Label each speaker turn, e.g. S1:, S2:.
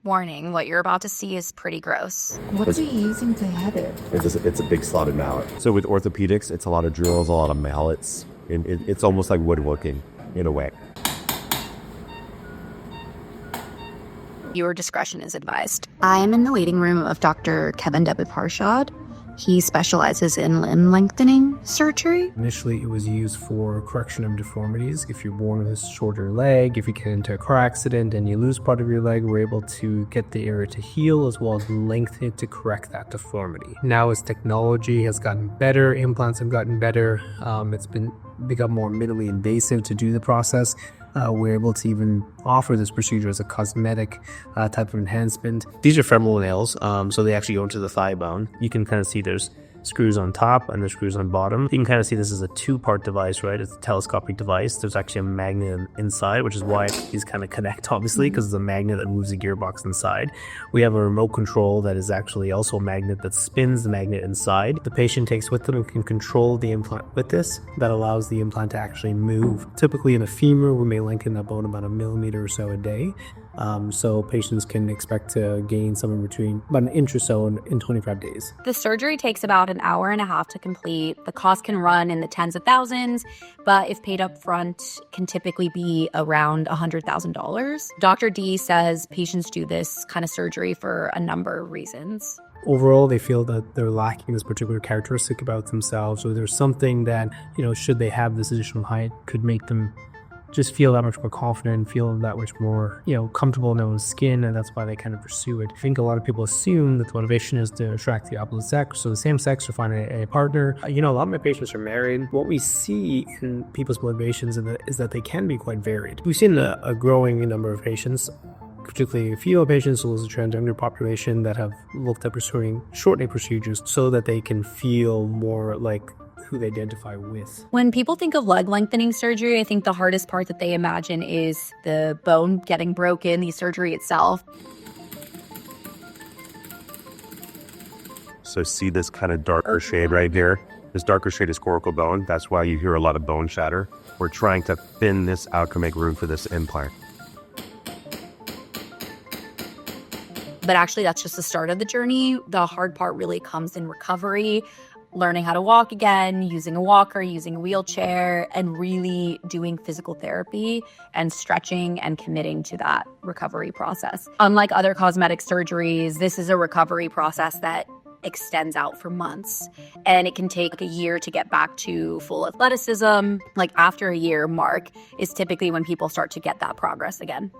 S1: Warning, what you're about to see is pretty gross.
S2: What's he using to head it?
S3: It's a big slotted mallet. So with orthopedics, it's a lot of drills, a lot of mallets. It's almost like woodworking in a way.
S1: Viewer discretion is advised. I am in the waiting room of Dr. Kevin Debiparshad. He specializes in limb lengthening surgery.
S4: Initially, it was used for correction of deformities. If you're born with a shorter leg, if you get into a car accident and you lose part of your leg, we're able to get the area to heal as well as lengthen it to correct that deformity. Now, as technology has gotten better, implants have gotten better, it's become more minimally invasive to do the process. We're able to even offer this procedure as a cosmetic type of enhancement. These are femoral nails, so they actually go into the thigh bone. You can kind of see there's screws on top and there's screws on bottom. You can kind of see this is a two-part device, right? It's a telescopic device. There's actually a magnet inside, which is why these kind of connect, obviously, because it's a magnet that moves the gearbox inside. We have a remote control that is actually also a magnet that spins the magnet inside. The patient takes with them and can control the implant with this. That allows the implant to actually move. Typically in a femur, we may lengthen that bone about 1 millimeter or so a day. So patients can expect to gain somewhere between about 1 inch or so in 25 days.
S1: The surgery takes about 1.5 hours to complete. The cost can run in the tens of thousands, but if paid up front, can typically be around $100,000. Dr. D says patients do this kind of surgery for a number of reasons.
S4: Overall, they feel that they're lacking this particular characteristic about themselves, or there's something that, should they have this additional height, could make them just feel that much more confident and feel that much more, comfortable in their own skin, and that's why they kind of pursue it. I think a lot of people assume that the motivation is to attract the opposite sex, so the same sex, or find a partner. A lot of my patients are married. What we see in people's motivations is that they can be quite varied. We've seen a growing number of patients, particularly female patients, as well as the transgender population, that have looked at pursuing shortening procedures so that they can feel more like who they identify with.
S1: When people think of leg lengthening surgery, I think the hardest part that they imagine is the bone getting broken, the surgery itself.
S3: So see this kind of darker shade right here? This darker shade is coracle bone. That's why you hear a lot of bone shatter. We're trying to thin this out to make room for this implant.
S1: But actually, that's just the start of the journey. The hard part really comes in recovery, learning how to walk again, using a walker, using a wheelchair, and really doing physical therapy and stretching and committing to that recovery process. Unlike other cosmetic surgeries, this is a recovery process that extends out for months, and it can take a year to get back to full athleticism. Like after a year mark is typically when people start to get that progress again.